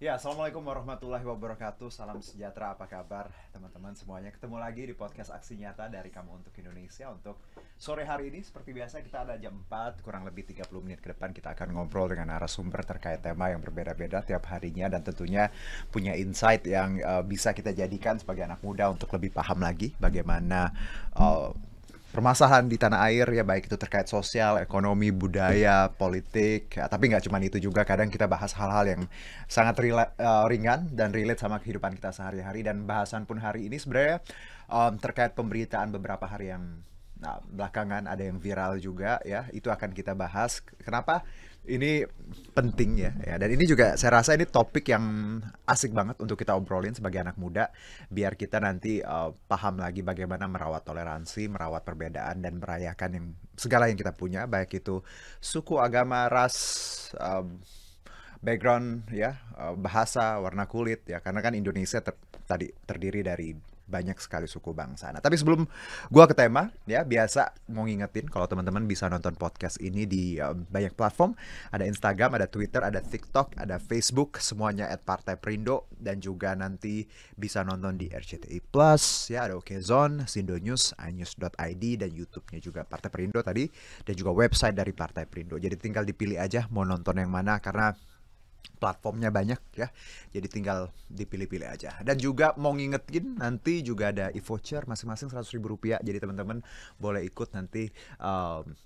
Ya, Assalamualaikum warahmatullahi wabarakatuh. Salam sejahtera, apa kabar teman-teman semuanya. Ketemu lagi di podcast Aksi Nyata dari Kamu Untuk Indonesia. Untuk sore hari ini, seperti biasa kita ada jam 4, kurang lebih 30 menit ke depan. Kita akan ngobrol dengan narasumber terkait tema yang berbeda-beda tiap harinya. Dan tentunya punya insight yang bisa kita jadikan sebagai anak muda untuk lebih paham lagi bagaimana permasalahan di tanah air, ya baik itu terkait sosial, ekonomi, budaya, politik, ya, tapi nggak cuma itu juga. Kadang kita bahas hal-hal yang sangat ringan dan relate sama kehidupan kita sehari-hari. Dan bahasan pun hari ini sebenarnya terkait pemberitaan beberapa hari yang belakangan ada yang viral juga, ya itu akan kita bahas. Kenapa ini penting ya, dan ini juga saya rasa ini topik yang asik banget untuk kita obrolin sebagai anak muda, biar kita nanti paham lagi bagaimana merawat toleransi, merawat perbedaan, dan merayakan yang segala yang kita punya, baik itu suku, agama, ras, background, ya, bahasa, warna kulit, ya, karena kan Indonesia tadi terdiri dari banyak sekali suku bangsa. Nah, tapi sebelum gua ke tema, ya biasa mau ngingetin kalau teman-teman bisa nonton podcast ini di banyak platform. Ada Instagram, ada Twitter, ada TikTok, ada Facebook, semuanya @partai_perindo, dan juga nanti bisa nonton di RCTI Plus, ya ada Okezone, Sindo News, inews.id, dan YouTube-nya juga Partai Perindo tadi, dan juga website dari Partai Perindo. Jadi tinggal dipilih aja mau nonton yang mana, karena platformnya banyak ya, jadi tinggal dipilih-pilih aja. Dan juga mau ngingetin, nanti juga ada e-voucher masing-masing Rp100.000, jadi teman-teman boleh ikut nanti,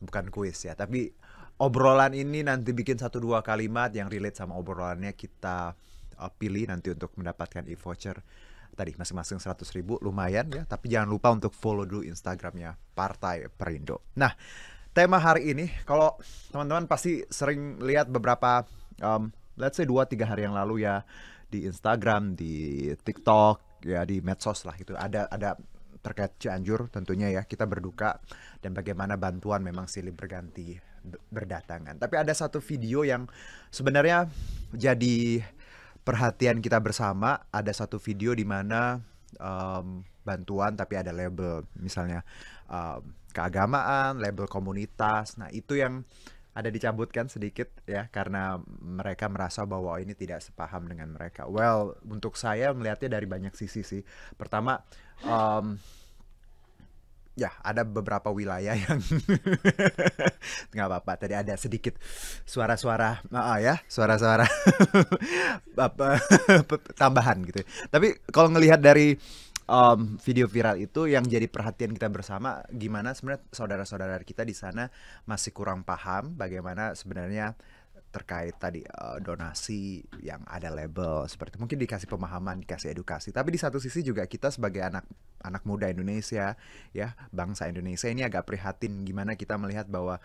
bukan kuis ya, tapi obrolan ini nanti bikin 1-2 kalimat yang relate sama obrolannya, kita pilih nanti untuk mendapatkan e-voucher tadi masing-masing 100.000, lumayan ya. Tapi jangan lupa untuk follow dulu Instagramnya Partai Perindo. Nah, tema hari ini, kalau teman-teman pasti sering lihat beberapa let's say 2-3 hari yang lalu ya, di Instagram, di TikTok, ya di medsos lah, itu ada terkait Cianjur tentunya ya, kita berduka, dan bagaimana bantuan memang silih berganti berdatangan. Tapi ada satu video yang sebenarnya jadi perhatian kita bersama. Ada satu video di mana bantuan tapi ada label, misalnya keagamaan, label komunitas. Nah, itu yang ada dicabutkan sedikit ya, karena mereka merasa bahwa ini tidak sepaham dengan mereka. Well, untuk saya melihatnya dari banyak sisi sih. Pertama, ya ada beberapa wilayah yang nggak apa-apa. Tadi ada sedikit suara-suara, ya suara-suara tambahan gitu. Tapi kalau ngelihat dari video viral itu, yang jadi perhatian kita bersama, gimana sebenarnya saudara-saudara kita di sana masih kurang paham bagaimana sebenarnya terkait tadi donasi yang ada label seperti, mungkin dikasih pemahaman, dikasih edukasi. Tapi di satu sisi juga kita sebagai anak muda Indonesia, ya bangsa Indonesia ini agak prihatin gimana kita melihat bahwa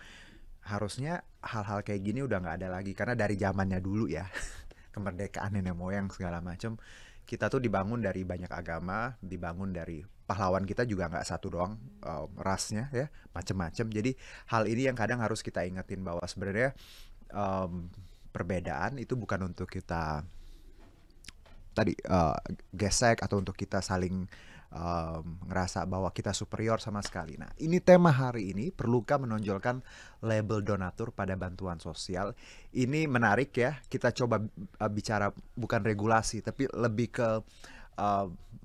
harusnya hal-hal kayak gini udah nggak ada lagi, karena dari zamannya dulu ya, kemerdekaan nenek moyang segala macam, kita tuh dibangun dari banyak agama, dibangun dari pahlawan kita juga nggak satu doang rasnya ya, macem-macem. Jadi hal ini yang kadang harus kita ingetin, bahwa sebenarnya perbedaan itu bukan untuk kita tadi gesek, atau untuk kita saling ngerasa bahwa kita superior sama sekali. Nah, ini tema hari ini, perlukah menonjolkan label donatur pada bantuan sosial. Ini menarik ya, kita coba bicara bukan regulasi, tapi lebih ke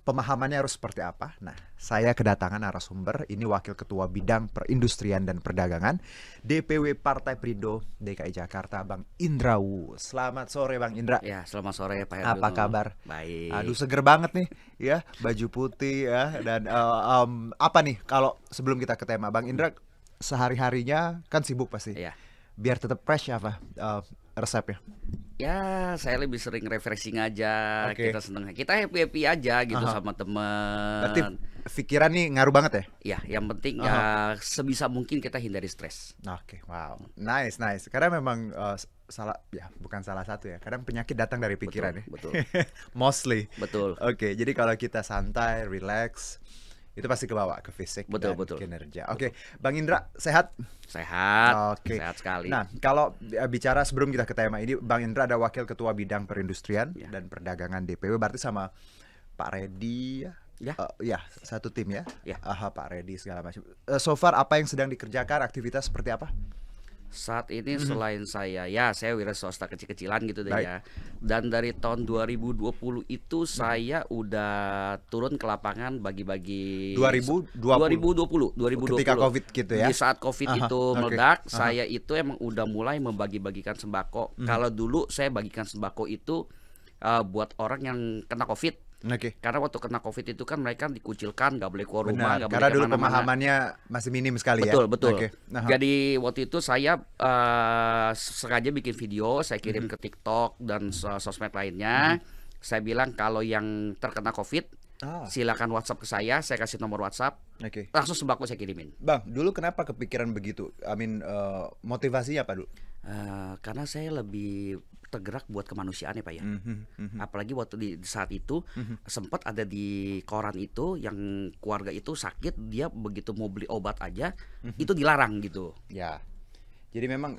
pemahamannya harus seperti apa. Nah, saya kedatangan narasumber, ini Wakil Ketua Bidang Perindustrian dan Perdagangan DPW Partai Perindo DKI Jakarta, Bang Indra Wu. Selamat sore Bang Indra. Ya, selamat sore Pak Heru. Apa kabar? Baik. Aduh, seger banget nih ya, baju putih ya. Dan apa nih, kalau sebelum kita ke tema, Bang Indra sehari-harinya kan sibuk pasti. Ya. Biar tetap fresh, apa resepnya? Ya, saya lebih sering refreshing aja. Oke. Kita seneng, kita happy aja gitu sama Berarti temen. pikiran nih ngaruh banget ya? Ya, yang penting ya sebisa mungkin kita hindari stres. Oke, wow, nice. Karena memang salah ya, bukan salah satu ya. Kadang penyakit datang dari pikiran ya. Betul. Mostly. Betul. Oke, jadi kalau kita santai, relax, itu pasti kebawa ke fisik dan Betul. kinerja. Oke, Bang Indra sehat? Sehat. Oke. Sehat sekali. Nah, kalau bicara sebelum kita ke tema ini, Bang Indra ada Wakil Ketua Bidang Perindustrian Ya. dan Perdagangan DPW, berarti sama Pak Redi ya? Ya. Ya, satu tim ya? Ya. Pak Redi segala macam. So far apa yang sedang dikerjakan, aktivitas seperti apa? Saat ini selain saya wira swasta kecil-kecilan gitu deh Baik. ya. Dan dari tahun 2020 itu saya udah turun ke lapangan bagi-bagi 2020? 2020. Ketika COVID gitu ya? Di saat COVID Aha, itu oke. meledak, Aha. saya itu emang udah mulai membagi-bagikan sembako. Kalau dulu saya bagikan sembako itu buat orang yang kena COVID. Oke. Karena waktu kena COVID itu kan mereka dikucilkan, nggak boleh keluar rumah, Benar. nggak boleh Karena dulu kemana-mana. pemahamannya masih minim sekali ya. Betul, betul. Oke. Aha. Jadi waktu itu saya sengaja bikin video, saya kirim ke TikTok dan sosmed lainnya. Saya bilang kalau yang terkena COVID, Ah, silakan WhatsApp ke saya kasih nomor WhatsApp, oke. langsung sembako saya kirimin. Bang, dulu kenapa kepikiran begitu? Motivasinya apa dulu? Karena saya lebih tergerak buat kemanusiaan ya Pak ya. Apalagi waktu di saat itu sempat ada di koran itu yang keluarga itu sakit, dia begitu mau beli obat aja itu dilarang gitu. Ya. Jadi memang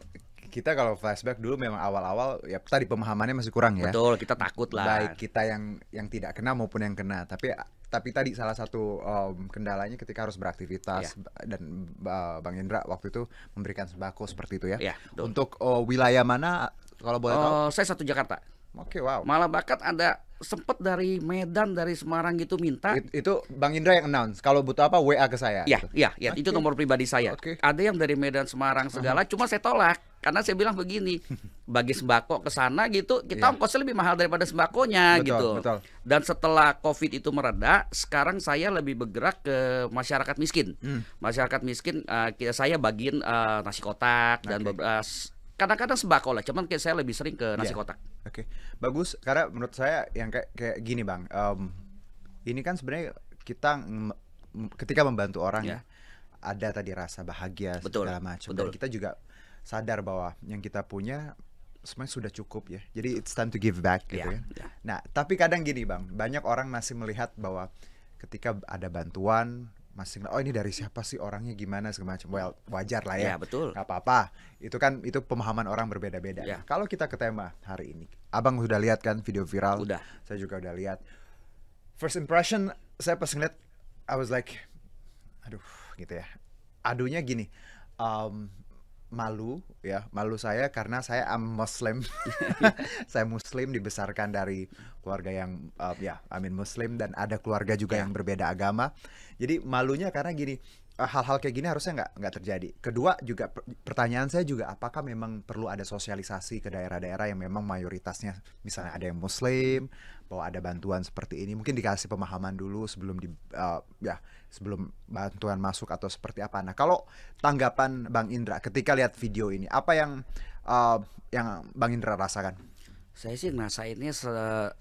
kita kalau flashback dulu memang awal-awal ya tadi pemahamannya masih kurang ya. Betul, kita takut lah. Baik kita yang tidak kena maupun yang kena. Tapi tadi salah satu kendalanya ketika harus beraktivitas dan Bang Indra waktu itu memberikan sembako seperti itu ya. Ya, betul. Untuk wilayah mana kalau boleh tahu? Saya satu Jakarta. Oke, wow. Malah bahkan ada sempet dari Medan, dari Semarang gitu minta. Itu Bang Indra yang announce. Kalau butuh apa WA ke saya. Ya, gitu. ya, ya, itu Oke. nomor pribadi saya. Oke. Ada yang dari Medan, Semarang segala, cuma saya tolak karena saya bilang begini, bagi sembako ke sana gitu, kita Iya. ongkosnya lebih mahal daripada sembakonya Betul, gitu. betul. Dan setelah COVID itu mereda, sekarang saya lebih bergerak ke masyarakat miskin. Masyarakat miskin, saya bagiin nasi kotak dan Oke. kadang-kadang sembako lah, cuman saya lebih sering ke nasi Iya. kotak. Oke, bagus. Karena menurut saya yang kayak gini Bang, ini kan sebenarnya kita ketika membantu orang Ya. ya, ada tadi rasa bahagia Betul, segala macam. betul. Dan kita juga sadar bahwa yang kita punya sebenarnya sudah cukup ya. Jadi it's time to give back gitu Ya, ya. ya. Nah, tapi kadang gini Bang, banyak orang masih melihat bahwa ketika ada bantuan masih oh ini dari siapa sih orangnya gimana segala macam. Well, wajar lah ya. Ya, betul. Nggak apa-apa. Itu pemahaman orang berbeda-beda. Ya. Nah, kalau kita ke tema hari ini, Abang sudah lihat kan video viral? Udah. Saya juga udah lihat. First impression saya pas ngeliat, I was like, aduh, gitu ya. Aduhnya gini, malu saya karena saya Muslim. Saya Muslim, dibesarkan dari keluarga yang Muslim, dan ada keluarga juga yang berbeda agama. Jadi malunya karena gini, hal-hal kayak gini harusnya nggak terjadi. Kedua juga pertanyaan saya juga, apakah memang perlu ada sosialisasi ke daerah-daerah yang memang mayoritasnya misalnya ada yang Muslim, bahwa ada bantuan seperti ini, mungkin dikasih pemahaman dulu sebelum sebelum bantuan masuk atau seperti apa. Nah, kalau tanggapan Bang Indra ketika lihat video ini, apa yang Bang Indra rasakan? Saya sih ngerasainnya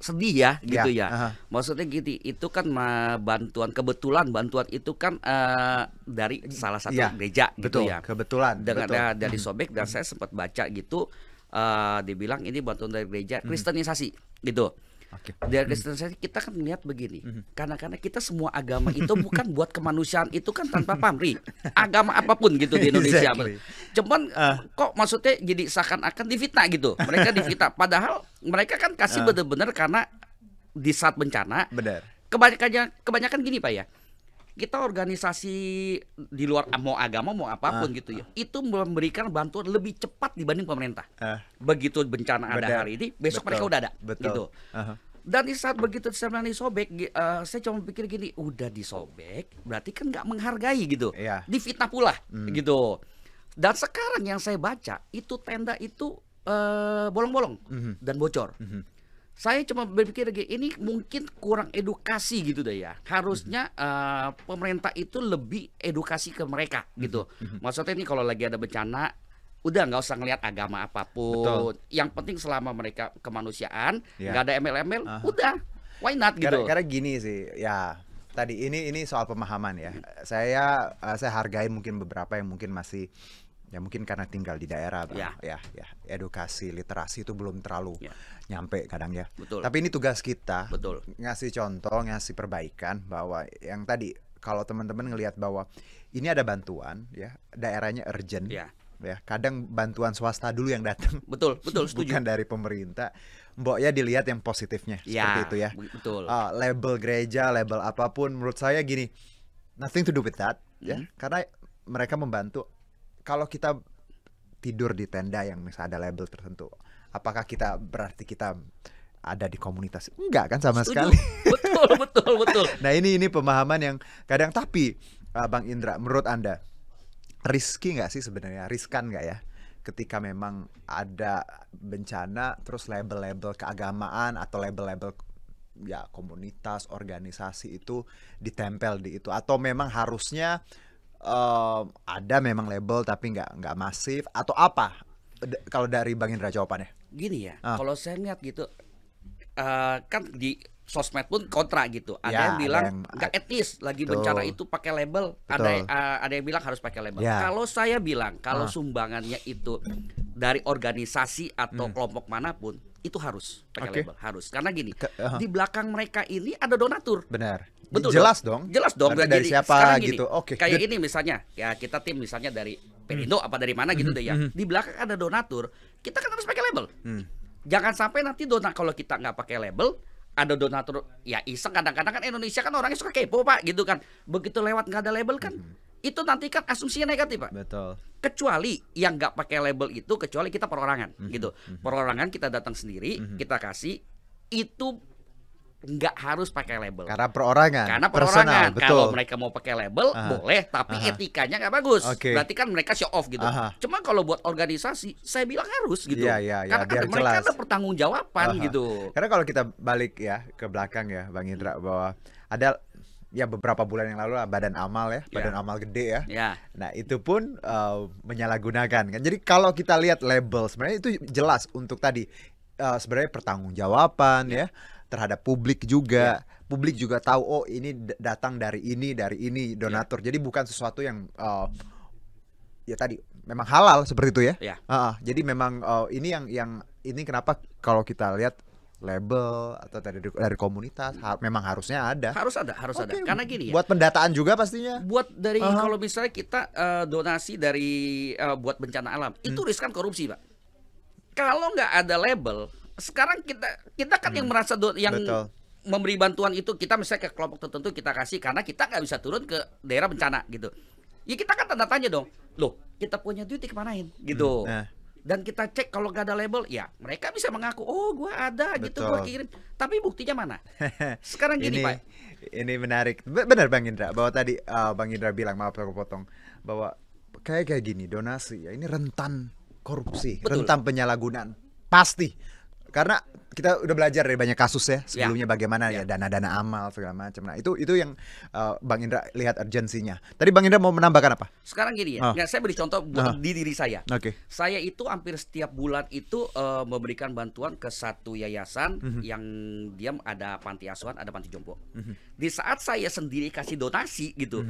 sedih ya gitu Ya, ya. aha. Maksudnya gini, itu kan kebetulan bantuan itu kan dari salah satu Iya, gereja gitu betul, ya. kebetulan, Dengan betul. dari sobek, dan saya sempat baca gitu, dibilang ini bantuan dari gereja kristenisasi gitu. Oke. Dari kristenisasi kita kan melihat begini, karena kita semua agama itu bukan buat kemanusiaan, itu kan tanpa pamrih, agama apapun gitu di Indonesia. Exactly. Cuman kok maksudnya jadi seakan-akan difitnah gitu, mereka difitnah, padahal mereka kan kasih bener-bener karena di saat bencana. Benar. Kebanyakan gini Pak ya, kita organisasi di luar mau agama mau apapun gitu ya, itu memberikan bantuan lebih cepat dibanding pemerintah. Begitu bencana ada Benar. hari ini, besok Betul. mereka udah ada. Betul. Gitu. Aha. Dan di saat begitu saya bilang disobek, saya cuma pikir gini, udah disobek, berarti kan nggak menghargai gitu, Iya. difitnah pula gitu. Dan sekarang yang saya baca itu tenda itu bolong-bolong dan bocor. Saya cuma berpikir gini, ini mungkin kurang edukasi gitu deh ya. Harusnya pemerintah itu lebih edukasi ke mereka gitu. Maksudnya ini kalau lagi ada bencana, udah nggak usah ngelihat agama apapun. Betul. Yang penting selama mereka kemanusiaan, Ya. nggak ada embel-embel, udah, why not gitu. Karena gini sih, ya tadi ini soal pemahaman ya. Saya hargain mungkin beberapa yang mungkin masih ya mungkin karena tinggal di daerah, Bang. Ya. Ya, edukasi, literasi itu belum terlalu Ya. nyampe kadang ya. Betul. Tapi ini tugas kita, Betul. ngasih contoh, ngasih perbaikan bahwa yang tadi kalau teman-teman ngelihat bahwa ini ada bantuan ya, daerahnya urgent. Ya. Kadang bantuan swasta dulu yang datang. Betul, setuju. Bukan dari pemerintah. Mbok ya dilihat yang positifnya seperti itu ya. Betul. Label gereja, label apapun, menurut saya gini, nothing to do with that ya, karena mereka membantu. Kalau kita tidur di tenda yang misalnya ada label tertentu, apakah kita berarti kita ada di komunitas? Enggak kan sama Setuju. sekali. Betul. Nah ini pemahaman yang kadang, tapi Bang Indra, menurut Anda risky nggak sih sebenarnya, riskan nggak ya ketika memang ada bencana terus label-label keagamaan atau label-label ya komunitas, organisasi itu ditempel di itu, atau memang harusnya ada memang label tapi nggak masif, atau apa? Kalau dari Bang Indra jawabannya? Gini ya, kalau saya lihat gitu, kan di sosmed pun kontra gitu. Ada Ya, yang bilang ada yang nggak etis lagi betul. bencana itu pakai label. Betul. Ada yang bilang harus pakai label. Ya. Kalau saya bilang kalau sumbangannya itu dari organisasi atau kelompok manapun, itu harus pakai Oke. label, harus. Karena gini, Ke- di belakang mereka ini ada donatur. Benar. Betul Jelas dong. dong. Jelas dong. Berarti dari Jadi, siapa sekarang gini, gitu. Oke. kayak good. ini misalnya, ya kita tim misalnya dari Perindo apa dari mana gitu deh ya. Di belakang ada donatur, kita kan harus pakai label. Jangan sampai nanti kalau kita nggak pakai label, ada donatur ya iseng. Kadang-kadang kan Indonesia kan orangnya suka kepo Pak gitu kan. Begitu lewat nggak ada label kan, itu nanti kan asumsinya negatif Pak. Betul. Kecuali yang nggak pakai label itu, kecuali kita perorangan gitu. Perorangan kita datang sendiri, kita kasih, itu nggak harus pakai label. Karena perorangan. Karena personal, perorangan. betul. Kalau mereka mau pakai label Aha. boleh, tapi Aha. etikanya nggak bagus. Oke. Berarti kan mereka show off gitu. Aha. Cuma kalau buat organisasi, saya bilang harus gitu. Iya, iya, iya, Karena kan biar mereka jelas. ada pertanggungjawaban Aha. gitu. Karena kalau kita balik ya ke belakang ya Bang Indra, bahwa ada ya beberapa bulan yang lalu lah, Badan Amal ya, Badan Amal gede ya. Ya. Nah itu pun menyalahgunakan kan. Jadi kalau kita lihat label sebenarnya itu jelas untuk tadi sebenarnya pertanggungjawaban ya terhadap publik juga. Publik juga tahu oh ini datang dari ini donatur. Jadi bukan sesuatu yang ya tadi memang halal seperti itu ya. Ya. Jadi memang ini yang ini kenapa kalau kita lihat label atau dari komunitas memang harusnya ada. Harus ada. Oke, Karena gini ya. Buat pendataan juga pastinya. Buat dari Aha. kalau misalnya kita donasi dari buat bencana alam, itu riskan korupsi, Pak. Kalau nggak ada label, sekarang kita kan yang merasa yang Betul. memberi bantuan itu, kita misalnya ke kelompok tertentu kita kasih karena kita nggak bisa turun ke daerah bencana gitu. Ya kita kan tanda tanya dong. Loh, kita punya duit dikemanain gitu. Nah. Dan kita cek kalau nggak ada label, ya mereka bisa mengaku, oh gua ada gitu, Betul. gua kirim. Tapi buktinya mana? Sekarang gini, Pak. Ini menarik. Benar Bang Indra bahwa tadi Bang Indra bilang, maaf aku potong, bahwa kayak gini donasi ya ini rentan korupsi, Betul. rentan penyalahgunaan. Pasti. Karena kita udah belajar dari banyak kasus ya sebelumnya bagaimana ya dana-dana amal segala macam. Nah, itu yang Bang Indra lihat urgensinya. Tadi Bang Indra mau menambahkan apa? Sekarang gini ya, nggak, saya beri contoh buat di diri saya. Oke. Saya itu hampir setiap bulan itu memberikan bantuan ke satu yayasan yang dia ada panti asuhan, ada panti jompo. Di saat saya sendiri kasih donasi gitu,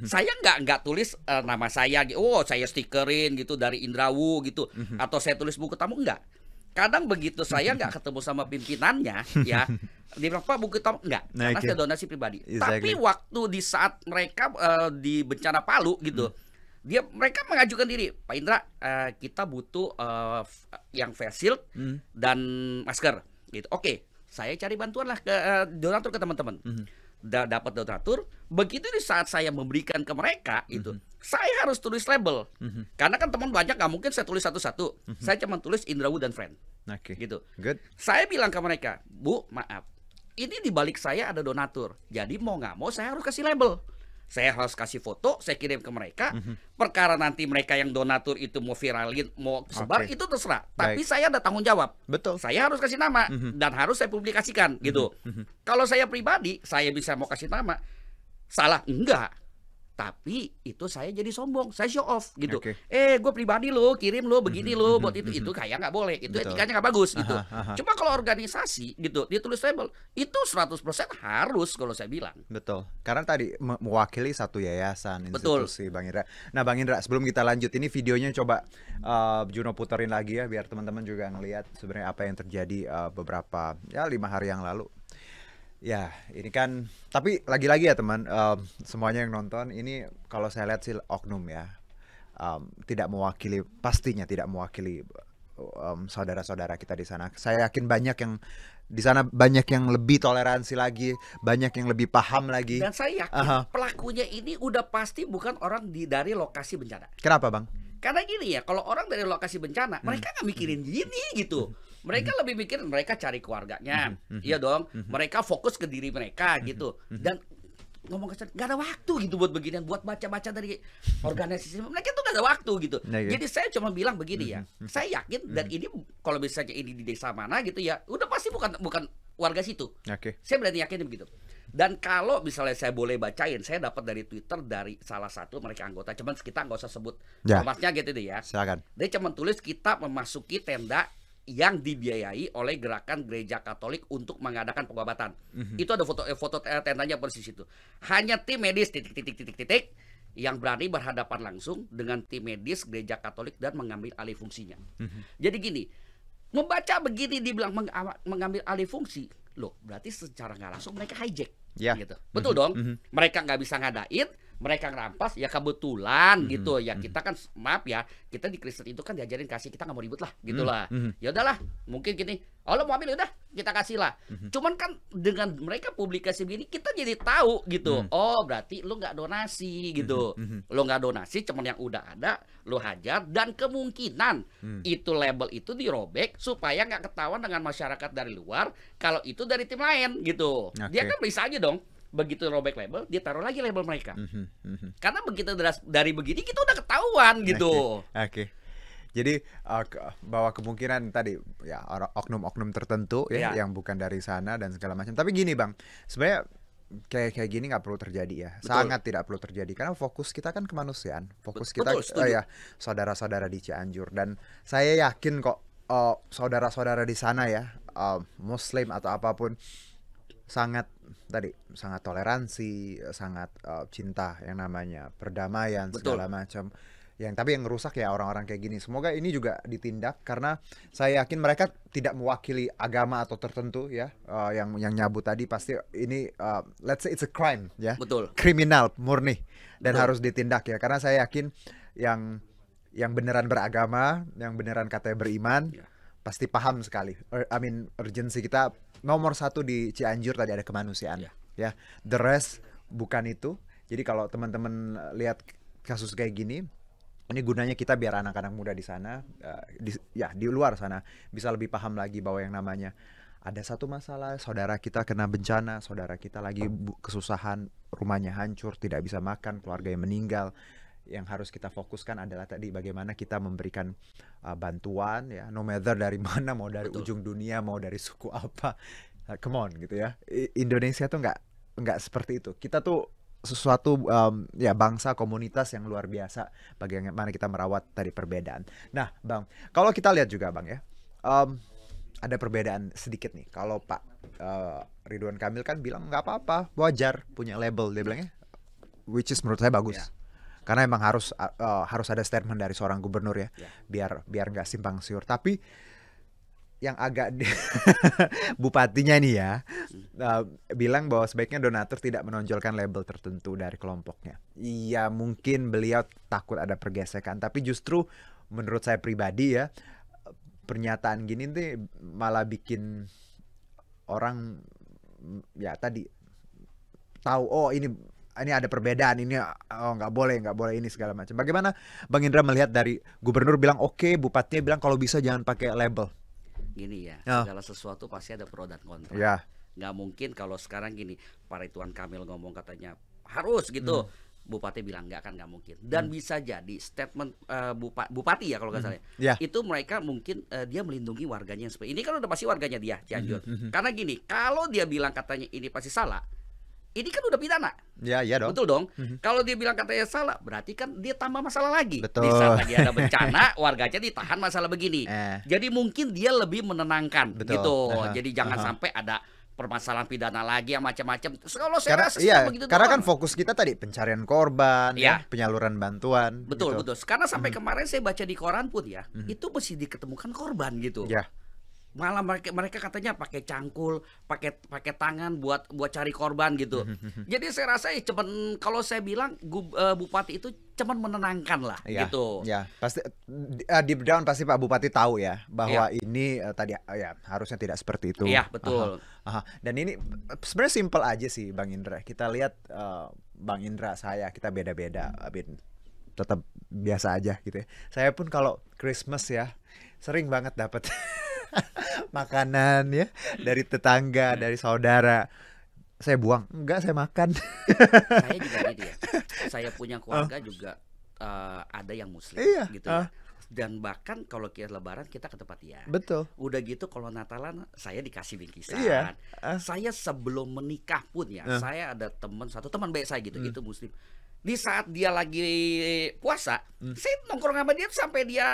saya nggak tulis nama saya, oh saya stikerin gitu dari Indrawu gitu, atau saya tulis buku tamu, enggak. Kadang begitu saya nggak ketemu sama pimpinannya, ya, dia bilang Pak buku tamu enggak, karena saya donasi pribadi. Exactly. Tapi waktu di saat mereka di bencana Palu gitu, mereka mengajukan diri, Pak Indra, kita butuh yang face shield dan masker, gitu. Oke, saya cari bantuan lah ke donatur, ke teman-teman. Dapat donatur, begitu di saat saya memberikan ke mereka itu, saya harus tulis label, karena kan teman banyak, nggak mungkin saya tulis satu-satu. Saya cuma tulis Indrawu dan Friend, Oke. gitu. Good. Saya bilang ke mereka, Bu, maaf, ini di balik saya ada donatur, jadi mau nggak mau saya harus kasih label. Saya harus kasih foto, saya kirim ke mereka. Perkara nanti mereka yang donatur itu mau viralin, mau sebar, itu terserah. Tapi saya ada tanggung jawab. Betul. Saya harus kasih nama dan harus saya publikasikan gitu. Kalau saya pribadi, saya bisa mau kasih nama, salah enggak. Tapi itu saya jadi sombong, saya show off gitu. Oke. Gue pribadi lo, kirim lo, begini lo, buat itu kayak nggak boleh. Itu Betul. etikanya nggak bagus gitu. Aha. Cuma kalau organisasi gitu, dia tulis label, itu 100% harus kalau saya bilang. Betul. Karena tadi mewakili satu yayasan, Betul. institusi Bang Indra. Nah, Bang Indra, sebelum kita lanjut, ini videonya coba Juno puterin lagi ya biar teman-teman juga ngelihat sebenarnya apa yang terjadi beberapa 5 hari yang lalu. Ya, ini kan, tapi lagi-lagi ya teman, semuanya yang nonton ini kalau saya lihat sih oknum ya, tidak mewakili, pastinya tidak mewakili saudara-saudara kita di sana. Saya yakin banyak yang di sana, banyak yang lebih toleransi lagi, banyak yang lebih paham lagi. Dan saya yakin Aha. pelakunya ini udah pasti bukan orang dari lokasi bencana. Kenapa Bang? Karena gini ya, kalau orang dari lokasi bencana, mereka nggak mikirin gini gitu. Mereka lebih mikirin mereka cari keluarganya, iya dong. Mereka fokus ke diri mereka gitu. Dan ngomong kesana, nggak ada waktu gitu buat beginian, buat baca-baca dari organisasi mereka tuh nggak ada waktu gitu. Jadi saya cuma bilang begini ya, saya yakin dan ini kalau misalnya ini di desa mana gitu ya, udah pasti bukan warga situ. Saya berani yakin begitu. Dan kalau misalnya saya boleh bacain, saya dapat dari Twitter dari salah satu mereka anggota, cuman kita nggak usah sebut ormasnya gitu deh ya. Silakan. Dia cuma tulis kita memasuki tenda yang dibiayai oleh gerakan gereja Katolik untuk mengadakan pengobatan. Itu ada foto tendanya persis itu. Hanya tim medis titik yang berani berhadapan langsung dengan tim medis gereja Katolik dan mengambil alih fungsinya. Jadi gini, membaca begini dibilang mengambil alih fungsi, loh berarti secara nggak langsung mereka hijack. Gitu. Betul dong. Mereka nggak bisa ngadain, mereka ngerampas ya kebetulan gitu ya. Kita kan maaf ya, kita di Kristen itu kan diajarin kasih, kita nggak mau ribut lah gitulah. Ya udahlah, mungkin gini, oh lo mau ambil udah kita kasih lah. Cuman kan dengan mereka publikasi begini kita jadi tahu gitu. Oh berarti lo nggak donasi gitu. Lo nggak donasi, cuman yang udah ada lo hajar, dan kemungkinan itu label itu dirobek supaya nggak ketahuan dengan masyarakat dari luar kalau itu dari tim lain gitu. Dia kan bisa aja dong. Begitu robek label, dia taruh lagi label mereka. Karena begitu dari begini kita udah ketahuan gitu. Jadi bahwa kemungkinan tadi ya oknum-oknum tertentu ya yang bukan dari sana dan segala macam. Tapi gini Bang, sebenarnya kayak gini nggak perlu terjadi ya. Sangat tidak perlu terjadi karena fokus kita kan kemanusiaan. Fokus kita ya saudara-saudara di Cianjur, dan saya yakin kok saudara-saudara di sana ya, Muslim atau apapun, sangat toleransi, sangat cinta yang namanya perdamaian segala macam. Tapi yang ngerusak ya orang-orang kayak gini. Semoga ini juga ditindak karena saya yakin mereka tidak mewakili agama atau tertentu ya. Yang nyabut tadi pasti ini let's say it's a crime ya. Kriminal murni dan harus ditindak ya, karena saya yakin yang beneran beragama, yang beneran katanya beriman pasti paham sekali. Urgensi kita nomor satu di Cianjur tadi ada kemanusiaan ya. The rest bukan itu. Jadi kalau teman-teman lihat kasus kayak gini, ini gunanya kita biar anak-anak muda di sana di luar sana bisa lebih paham lagi bahwa yang namanya ada satu masalah, saudara kita kena bencana, saudara kita lagi kesusahan, rumahnya hancur, tidak bisa makan, keluarga yang meninggal. Yang harus kita fokuskan adalah tadi bagaimana kita memberikan bantuan ya, no matter dari mana, mau dari ujung dunia, mau dari suku apa. Come on gitu ya. Indonesia tuh nggak seperti itu. Kita tuh sesuatu bangsa, komunitas yang luar biasa. Bagaimana kita merawat tadi perbedaan. Nah Bang, kalau kita lihat juga Bang ya, ada perbedaan sedikit nih. Kalau Pak Ridwan Kamil kan bilang nggak apa-apa, wajar punya label, dia bilangnya, which is menurut saya bagus. Karena emang harus ada statement dari seorang gubernur ya, biar nggak simpang siur. Tapi yang agak bupatinya nih ya bilang bahwa sebaiknya donatur tidak menonjolkan label tertentu dari kelompoknya. Iya, mungkin beliau takut ada pergesekan, tapi justru menurut saya pribadi ya, pernyataan gini nih malah bikin orang ya tadi tahu, oh ini ada perbedaan, ini nggak boleh ini segala macam. Bagaimana Bang Indra melihat dari gubernur bilang oke, bupatinya bilang kalau bisa jangan pakai label? Gini ya, segala sesuatu pasti ada pro dan kontra. Nggak mungkin kalau sekarang gini, Pak Ridwan Kamil ngomong katanya harus gitu, bupati bilang nggak mungkin. Dan bisa jadi statement bupati ya kalau nggak salah, itu mereka mungkin dia melindungi warganya yang seperti ini, kan udah pasti warganya dia Cianjur. Karena gini, kalau dia bilang katanya ini pasti salah, ini kan udah pidana. Iya dong. Betul dong. Kalau dia bilang katanya salah, berarti kan dia tambah masalah lagi. Di saat lagi ada bencana, warganya ditahan masalah begini. Jadi mungkin dia lebih menenangkan gitu. Jadi jangan sampai ada permasalahan pidana lagi yang macam-macam. Kalau saya rasa begitu. Karena kan fokus kita tadi pencarian korban, penyaluran bantuan. Betul. Karena sampai kemarin saya baca di koran pun ya, itu mesti diketemukan korban gitu. Malah mereka katanya pakai cangkul, pakai tangan buat cari korban gitu. Jadi saya rasa cuman, kalau saya bilang bupati itu cuman menenangkan lah gitu. Ya, pasti deep down pasti Pak Bupati tahu ya bahwa ini tadi ya harusnya tidak seperti itu. Iya, betul. Dan ini sebenarnya simpel aja sih Bang Indra. Kita lihat Bang Indra, saya kita beda-beda. tetap biasa aja gitu ya. Saya pun kalau Christmas ya sering banget dapat makanan ya dari tetangga, dari saudara. Saya buang, enggak saya makan. Saya juga gitu ya. Saya punya keluarga juga ada yang muslim Iya, gitu ya. Dan bahkan kalau kita lebaran kita ke tempat dia. betul. Udah gitu kalau Natalan saya dikasih bingkisan. Iya. Saya sebelum menikah pun ya, saya ada satu teman baik saya gitu, itu muslim. Di saat dia lagi puasa, saya nongkrong sama dia sampai dia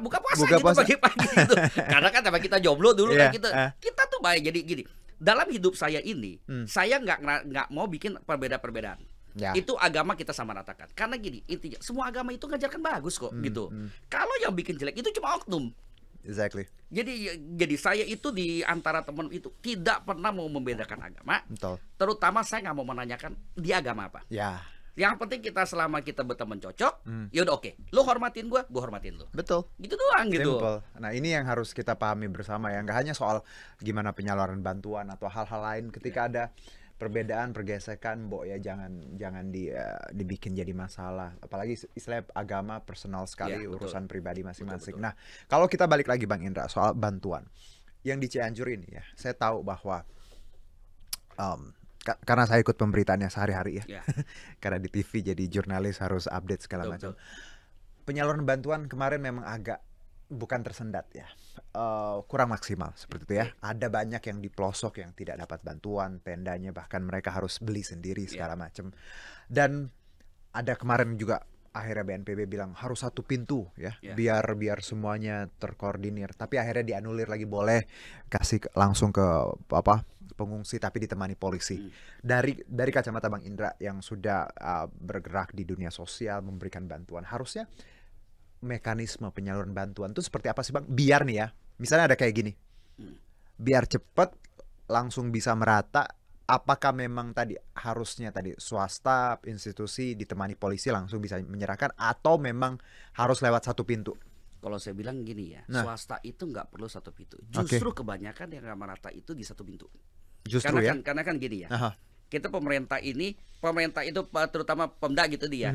buka puasa Buka gitu puasa. pagi-pagi gitu. Karena kan sama kita jomblo dulu Iya, kan kita tuh baik. Jadi gini, dalam hidup saya ini, saya nggak mau bikin perbedaan-perbedaan. Ya. Itu agama kita sama ratakan. Karena gini, intinya semua agama itu ngajarkan bagus kok gitu. Kalau yang bikin jelek itu cuma oknum. Exactly. Jadi saya itu di antara teman itu tidak pernah mau membedakan agama. Betul. Terutama saya nggak mau menanyakan dia agama apa. Ya, Yang penting kita selama kita berteman cocok, ya udah oke. Lo hormatin gua hormatin lo. betul. Gitu doang gitu. Simple. Nah, ini yang harus kita pahami bersama ya. Nggak hanya soal gimana penyaluran bantuan atau hal-hal lain. Ketika ada perbedaan, pergesekan, ya jangan dibikin jadi masalah. Apalagi istilah agama personal sekali, Ya, betul. urusan pribadi masing-masing. Betul. Nah, kalau kita balik lagi Bang Indra soal bantuan yang di Cianjur ini ya, saya tahu bahwa karena saya ikut pemberitaannya sehari-hari ya, Ya. karena di TV jadi jurnalis harus update segala Betul, macam. Penyaluran bantuan kemarin memang agak bukan tersendat ya, kurang maksimal seperti itu ya. Ada banyak yang di pelosok yang tidak dapat bantuan, tendanya bahkan mereka harus beli sendiri segala macam. Dan ada kemarin juga akhirnya BNPB bilang harus satu pintu ya, biar semuanya terkoordinir. Tapi akhirnya dianulir lagi, boleh kasih langsung ke pengungsi tapi ditemani polisi. Dari kacamata Bang Indra yang sudah bergerak di dunia sosial memberikan bantuan, harusnya mekanisme penyaluran bantuan itu seperti apa sih Bang? Biar nih ya, misalnya ada kayak gini, biar cepet langsung bisa merata. Apakah memang harusnya swasta, institusi ditemani polisi langsung bisa menyerahkan, atau memang harus lewat satu pintu? Kalau saya bilang gini ya, Nah. swasta itu nggak perlu satu pintu. Justru kebanyakan yang nggak merata itu di satu pintu. Justru ya. Karena kan gini ya. Aha. Kita pemerintah itu terutama Pemda gitu dia.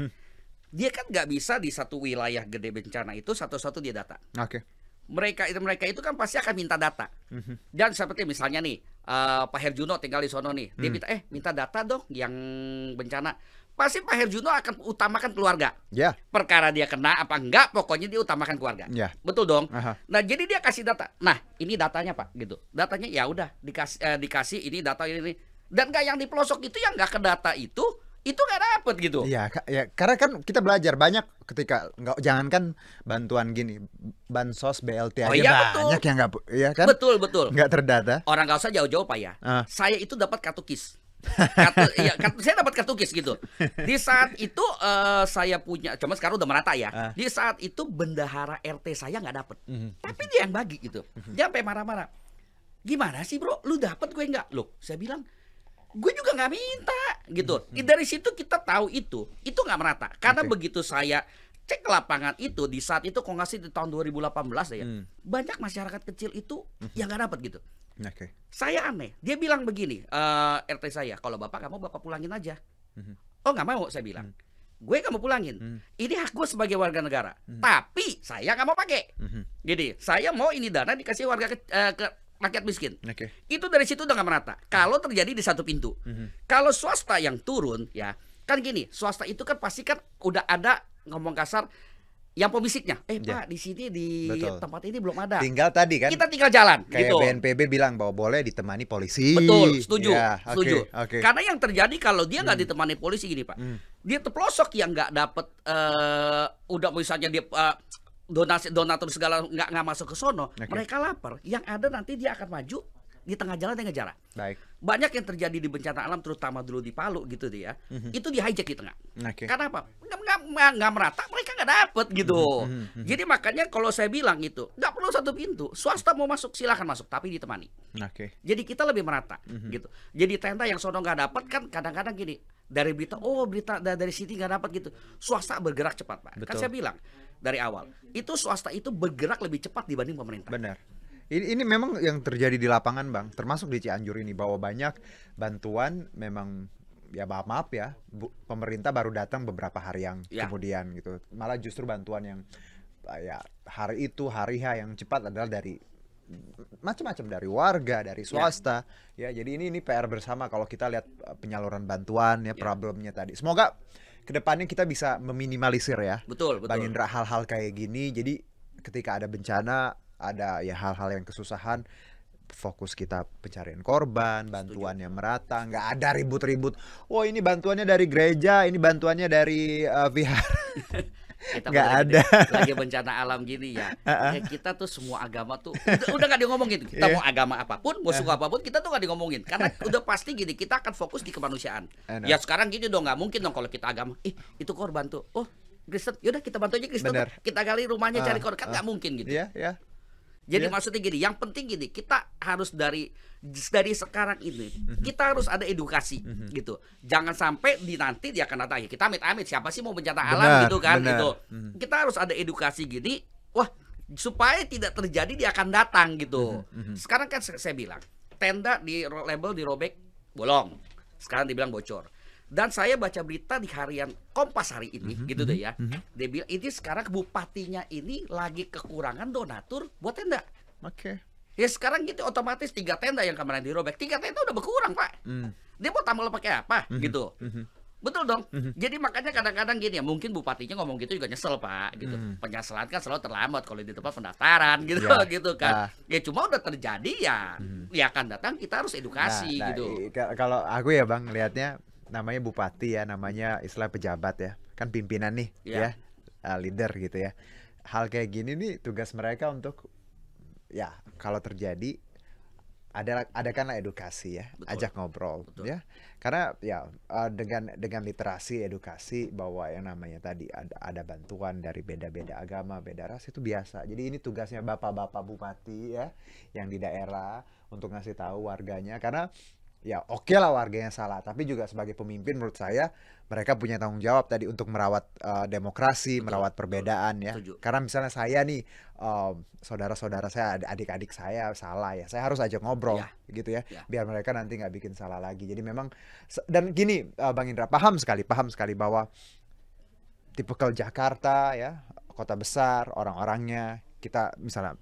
Dia kan nggak bisa di satu wilayah gede bencana itu satu-satu dia data. Oke. Mereka itu kan pasti akan minta data. Dan seperti misalnya nih Pak Herjuno tinggal di sono nih, dia minta data dong yang bencana. Pasti Pak Herjuno akan utamakan keluarga. Ya. Perkara dia kena apa enggak, pokoknya dia utamakan keluarga. Ya. Betul dong. Aha. Nah, jadi dia kasih data. Nah, ini datanya Pak, gitu. Datanya ya udah dikasih ini data ini. Dan nggak yang di pelosok itu yang nggak ke data itu nggak dapet gitu. Iya, ya, karena kan kita belajar banyak ketika jangankan bantuan gini, bansos, BLT aja iya, betul. banyak yang nggak, ya kan? Betul. Nggak terdata. Orang nggak usah jauh-jauh Pak ya. Saya itu dapat kartu KIS. Saya dapat kartu KIS gitu. Di saat itu saya punya, cuma sekarang udah merata ya. Di saat itu bendahara RT saya nggak dapet, tapi dia yang bagi gitu. Dia sampai marah-marah. Gimana sih bro? Lu dapet gue nggak? Loh, saya bilang gue juga nggak minta gitu. Dari situ kita tahu itu nggak merata. Karena begitu saya cek ke lapangan itu di saat itu kok ngasih di tahun 2018 ya, banyak masyarakat kecil itu yang nggak dapat gitu. Oke. Saya aneh. Dia bilang begini, RT saya, kalau bapak nggak mau bapak pulangin aja. Oh nggak mau, saya bilang. Gue nggak mau pulangin. Ini hak gue sebagai warga negara. Tapi saya nggak mau pakai. Jadi saya mau ini dana dikasih warga ke rakyat miskin. Oke. Itu dari situ udah nggak merata. Kalau terjadi di satu pintu. Kalau swasta yang turun ya, kan gini, swasta itu kan pasti kan udah ada, ngomong kasar, yang pemisiknya. Pak, di sini di Betul. tempat ini belum ada. Tinggal tadi kan, Kita tinggal jalan kayak gitu. BNPB bilang bahwa boleh ditemani polisi. Betul, setuju, Ya, setuju. Oke. Karena yang terjadi kalau dia nggak ditemani polisi gini Pak, dia terpelosok yang nggak dapet, udah misalnya dia donatur segala nggak masuk ke sono, mereka lapar. Yang ada nanti dia akan maju di tengah jalan dia ngejar. Baik. Banyak yang terjadi di bencana alam, terutama dulu di Palu gitu dia, itu di hijack di tengah. Oke. Karena apa? Nggak merata, mereka nggak dapet gitu. Jadi makanya kalau saya bilang itu nggak perlu satu pintu, swasta mau masuk silahkan masuk, tapi ditemani. Oke. Jadi kita lebih merata gitu. Jadi tenda yang sono nggak dapat kan kadang-kadang gini, dari berita dari sini nggak dapat gitu. Swasta bergerak cepat Pak. Kan Betul. saya bilang dari awal itu swasta itu bergerak lebih cepat dibanding pemerintah. Benar. Ini memang yang terjadi di lapangan Bang, termasuk di Cianjur ini, bahwa banyak bantuan memang ya maaf ya, pemerintah baru datang beberapa hari yang Ya. kemudian gitu. Malah justru bantuan yang ya hari itu hari H yang cepat adalah dari macam-macam, dari warga, dari swasta ya. Jadi ini PR bersama kalau kita lihat penyaluran bantuan ya, problemnya tadi. Semoga kedepannya kita bisa meminimalisir ya, Betul, Bang betul. Indra, hal-hal kayak gini. Jadi ketika ada bencana, ada ya hal-hal yang kesusahan, fokus kita pencarian korban, bantuan yang merata, nggak ada ribut-ribut. Oh ini bantuannya dari gereja, ini bantuannya dari vihara. Kita Nggak bener ada. lagi bencana alam gini ya. Ya kita tuh semua agama tuh udah gak ngomongin. Kita mau agama apapun, mau suku apapun, kita tuh gak ngomongin. Karena udah pasti gini, kita akan fokus di kemanusiaan. I know. Ya sekarang gini dong, nggak mungkin dong kalau kita agama. Itu korban tuh. Oh Kristen, yaudah kita bantu aja Kristen. Bener. Kita gali rumahnya cari korban, kan nggak mungkin gitu. Iya, ya. Jadi Iya. maksudnya gini, yang penting gini, kita harus dari sekarang ini kita harus ada edukasi gitu. Jangan sampai nanti dia akan datang, ya kita amit-amit siapa sih mau bencana alam Benar, gitu kan benar. gitu. Kita harus ada edukasi gini, wah supaya tidak terjadi dia akan datang gitu. Sekarang kan saya bilang tenda di label dirobek bolong, sekarang dibilang bocor. Dan saya baca berita di harian Kompas hari ini gitu deh ya. Dia bilang ini sekarang bupatinya ini lagi kekurangan donatur buat tenda. Oke. Ya sekarang gitu otomatis 3 tenda yang kemarin dirobek, 3 tenda udah berkurang Pak. Dia mau tambah pakai apa gitu. Betul dong. Jadi makanya kadang-kadang gini ya, mungkin bupatinya ngomong gitu juga nyesel Pak gitu. Penyesalan kan selalu terlambat kalau di tempat pendaftaran gitu Ya. gitu kan. Ya cuma udah terjadi ya. Ya akan datang kita harus edukasi Nah, gitu. kalau aku ya Bang lihatnya namanya bupati ya, namanya istilah pejabat ya, kan pimpinan nih Iya. ya, leader gitu ya. Hal kayak gini nih tugas mereka untuk ya kalau terjadi adakanlah edukasi ya, Betul. ajak ngobrol Betul. ya. Karena ya dengan literasi edukasi bahwa yang namanya tadi ada bantuan dari beda-beda agama, beda ras itu biasa. Jadi ini tugasnya bapak-bapak bupati ya yang di daerah untuk ngasih tahu warganya, karena ya oke lah warganya salah, tapi juga sebagai pemimpin menurut saya mereka punya tanggung jawab tadi untuk merawat demokrasi, Betul, merawat betul. perbedaan ya. Setuju. Karena misalnya saya nih saudara-saudara saya, adik-adik saya salah ya, saya harus ajak ngobrol Ya. gitu ya, Ya. biar mereka nanti nggak bikin salah lagi. Jadi memang dan gini Bang Indra, paham sekali bahwa tipikal Jakarta ya, kota besar, orang-orangnya kita misalnya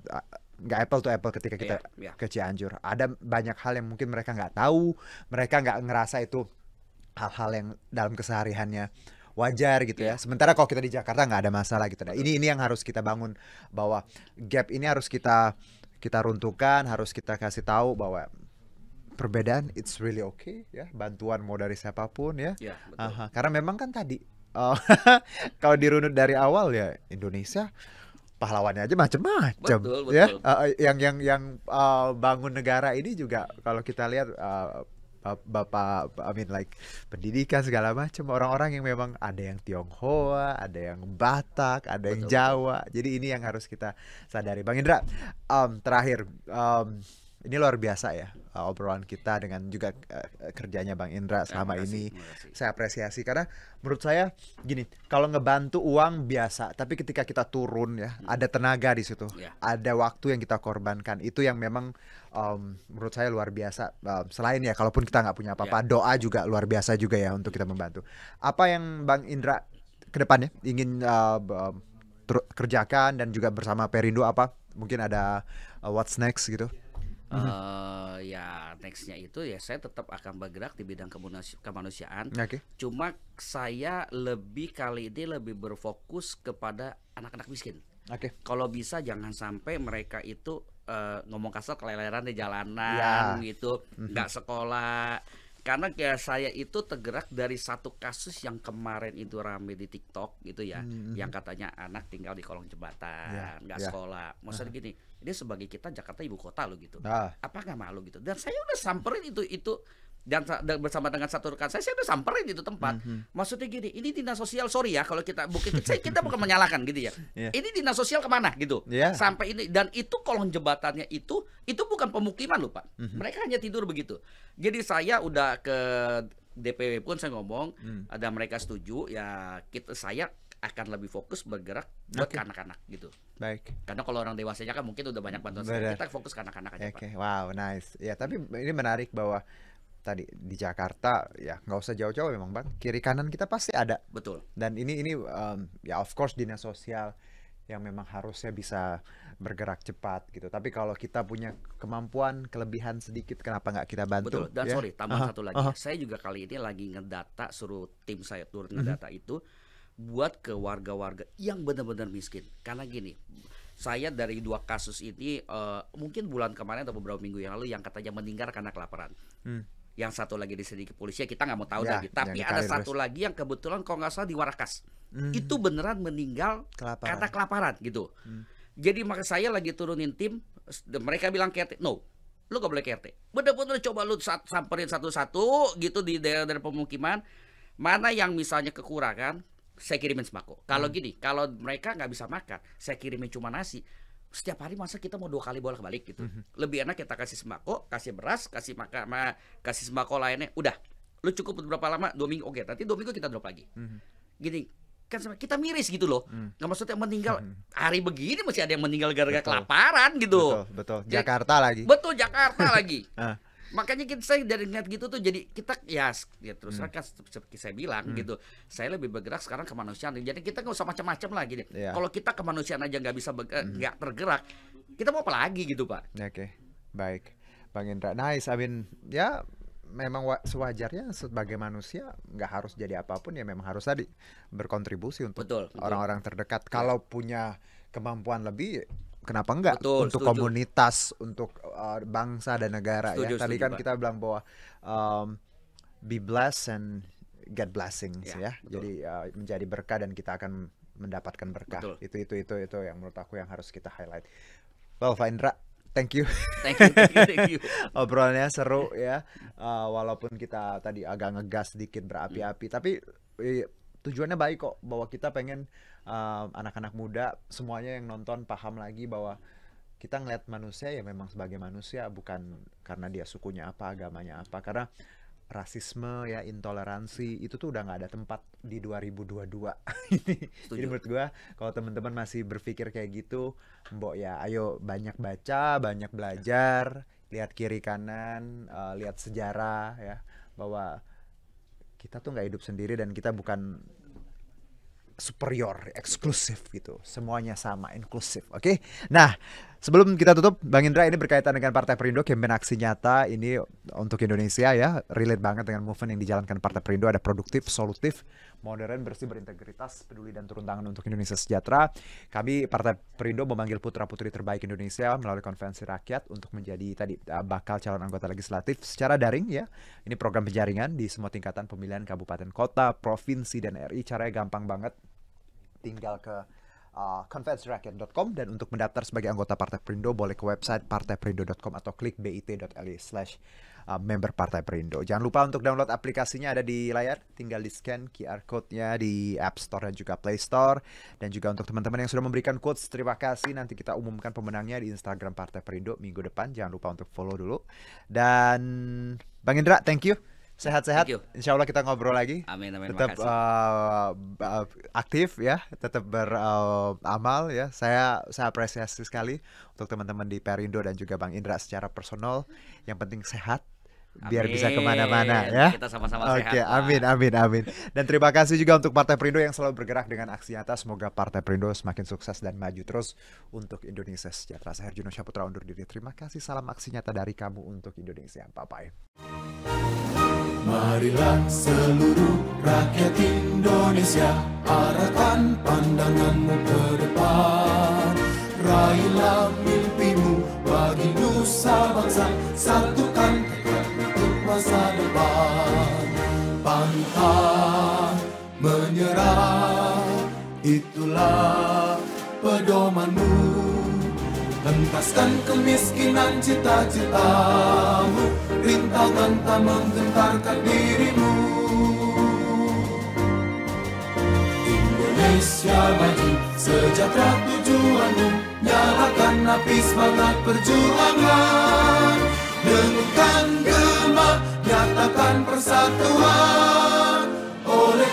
nggak apple to apple ketika kita Iya, iya. ke Cianjur. Ada banyak hal yang mungkin mereka nggak tahu, mereka nggak ngerasa itu hal-hal yang dalam kesehariannya wajar gitu ya. Sementara kalau kita di Jakarta nggak ada masalah gitu. Nah, ini yang harus kita bangun, bahwa gap ini harus kita runtuhkan, harus kita kasih tahu bahwa perbedaan it's really okay ya. Bantuan mau dari siapapun ya. Ya, betul. Aha, karena memang kan tadi kalau dirunut dari awal ya Indonesia pahlawannya aja macam-macam Betul, ya. betul. Yang bangun negara ini juga kalau kita lihat Bapak pendidikan segala macam, orang-orang yang memang ada yang Tionghoa, ada yang Batak, ada yang Betul, Jawa. Jadi ini yang harus kita sadari. Bang Indra, terakhir ini luar biasa ya obrolan kita dengan juga kerjanya Bang Indra selama Terima kasih, ini. terima kasih. Saya apresiasi karena menurut saya gini, kalau ngebantu uang biasa, tapi ketika kita turun ya, ada tenaga di situ, Ya. ada waktu yang kita korbankan, itu yang memang menurut saya luar biasa. Selain ya, kalaupun kita nggak punya apa-apa, doa juga luar biasa juga ya untuk kita membantu. Apa yang Bang Indra kedepannya ingin kerjakan dan juga bersama Perindo, apa mungkin ada what's next gitu? Ya nextnya itu ya saya tetap akan bergerak di bidang kemanusiaan. Oke. Cuma saya kali ini lebih berfokus kepada anak-anak miskin. Oke. Kalau bisa jangan sampai mereka itu ngomong kasar keleleran di jalanan Ya. gitu, nggak sekolah. Karena kayak saya itu tergerak dari satu kasus yang kemarin itu rame di TikTok gitu ya, yang katanya anak tinggal di kolong jembatan, nggak sekolah. Maksudnya gini, ini sebagai kita Jakarta ibu kota loh gitu, apa nggak malu gitu? Dan saya udah samperin itu dan bersama dengan satu rekan saya udah samperin itu tempat. Maksudnya gini, ini dinas sosial, sorry ya kalau kita kita bukan menyalahkan gitu ya. Yeah. Ini dinas sosial kemana gitu? Yeah. Sampai ini, dan itu kolong jembatannya itu bukan pemukiman loh Pak. Mereka hanya tidur begitu. Jadi saya udah ke DPW pun saya ngomong, ada mereka setuju ya, saya akan lebih fokus bergerak buat anak-anak gitu. Baik. Karena kalau orang dewasanya kan mungkin udah banyak bantuan, Benar. kita fokus ke anak-anak aja Oke, Pak. wow, nice. Ya, tapi ini menarik bahwa tadi di Jakarta ya nggak usah jauh-jauh memang Bang, kiri kanan kita pasti ada. Betul. Dan ini ya of course dinas sosial yang memang harusnya bisa bergerak cepat gitu. Tapi kalau kita punya kemampuan kelebihan sedikit, kenapa nggak kita bantu? Betul. Dan ya? sorry, tambahan satu lagi. Saya juga kali ini lagi ngedata, suruh tim saya turun ngedata itu buat ke warga-warga yang benar-benar miskin. Karena gini, saya dari 2 kasus ini mungkin bulan kemarin atau beberapa minggu yang lalu yang katanya meninggal karena kelaparan. Yang satu lagi diselidiki polisi, kita nggak mau tahu Ya, lagi. Tapi yang ada di satu lagi yang kebetulan kalau nggak salah di Warakas. Itu beneran meninggal karena kelaparan gitu. Jadi maka saya lagi turunin tim, mereka bilang KRT, no, lu gak boleh KRT. Bener-bener coba lu samperin satu-satu gitu di daerah pemukiman, mana yang misalnya kekurangan, saya kirimin sembako. Kalau gini, kalau mereka nggak bisa makan, saya kirimin cuma nasi. Setiap hari masa kita mau 2 kali bolak-balik gitu. Lebih enak kita kasih sembako, kasih beras, kasih makan, kasih sembako lainnya. Udah, lu cukup berapa lama? 2 minggu, oke. Nanti 2 minggu kita drop lagi. Gini, kan kita miris gitu loh. Nggak maksudnya meninggal hari begini masih ada yang meninggal gara-gara kelaparan gitu. Betul. Jakarta lagi. Betul, Jakarta lagi. Makanya saya dari ngeliat gitu tuh jadi kita ya terus kan seperti saya bilang gitu. Saya lebih bergerak sekarang kemanusiaan. Jadi kita nggak usah macam-macam lagi deh. Kalau kita kemanusiaan aja nggak bisa nggak tergerak, kita mau apa lagi gitu Pak? Oke, baik, Bang Indra. Nice, I mean, ya memang sewajarnya sebagai manusia nggak harus jadi apapun ya, memang harus tadi berkontribusi untuk orang-orang terdekat. Kalau punya kemampuan lebih, kenapa enggak untuk setuju. komunitas, untuk bangsa dan negara Setuju, ya. Tadi setuju, kan Pak. kita bilang bahwa be blessed and get blessings ya. Betul. Jadi menjadi berkah dan kita akan mendapatkan berkah. Betul. Itu yang menurut aku yang harus kita highlight. Well, Pak Indra, thank you. Thank you. Obrolannya seru ya. Walaupun kita tadi agak ngegas sedikit berapi-api, tapi tujuannya baik kok, bahwa kita pengen anak-anak muda semuanya yang nonton paham lagi bahwa kita ngeliat manusia ya memang sebagai manusia, bukan karena dia sukunya apa, agamanya apa. Karena rasisme ya, intoleransi itu tuh udah nggak ada tempat di 2022 ini. Jadi menurut gua kalau teman-teman masih berpikir kayak gitu, mbok ya ayo banyak baca, banyak belajar, lihat kiri kanan, lihat sejarah ya, bahwa kita tuh nggak hidup sendiri dan kita bukan superior, eksklusif gitu. Semuanya sama, inklusif. Oke. Nah, sebelum kita tutup, Bang Indra, ini berkaitan dengan Partai Perindo, campaign aksi nyata ini untuk Indonesia ya. Relate banget dengan movement yang dijalankan Partai Perindo, ada produktif, solutif, modern, bersih, berintegritas, peduli dan turun tangan untuk Indonesia sejahtera. Kami Partai Perindo memanggil putra-putri terbaik Indonesia melalui konvensi rakyat untuk menjadi tadi bakal calon anggota legislatif secara daring ya. Ini program penjaringan di semua tingkatan pemilihan kabupaten kota, provinsi dan RI. Caranya gampang banget. Tinggal ke konvensirakyat.com, dan untuk mendaftar sebagai anggota Partai Perindo boleh ke website partaiperindo.com atau klik bit.ly/member Partai Perindo. Jangan lupa untuk download aplikasinya, ada di layar, tinggal di scan QR code-nya di App Store dan juga Play Store. Dan juga untuk teman-teman yang sudah memberikan quotes, terima kasih. Nanti kita umumkan pemenangnya di Instagram Partai Perindo minggu depan. Jangan lupa untuk follow dulu. Dan Bang Indra, thank you. Sehat-sehat. Insya Allah kita ngobrol lagi. Amin. Tetap aktif ya, tetap beramal ya. Saya apresiasi sekali untuk teman-teman di Perindo dan juga Bang Indra secara personal. Yang penting sehat, biar bisa kemana-mana ya. Kita sama-sama sehat. Oke, amin. Dan terima kasih juga untuk Partai Perindo yang selalu bergerak dengan aksi nyata. Semoga Partai Perindo semakin sukses dan maju terus untuk Indonesia sejahtera. Saya Herjunot Syaputra undur diri. Terima kasih, salam aksi nyata dari kamu untuk Indonesia. Bye-bye. Marilah seluruh rakyat Indonesia, arahkan pandanganmu ke depan. Raihlah mimpimu bagi nusa bangsa, satukan tekad untuk masa depan. Pantang menyerah, itulah pedomanmu. Hentaskan kemiskinan cita-citamu, rintangan tak menggentarkan dirimu. Indonesia maju, sejahtera tujuanmu, nyalakan api semangat perjuangan. Dengunkan gema, nyatakan persatuan oleh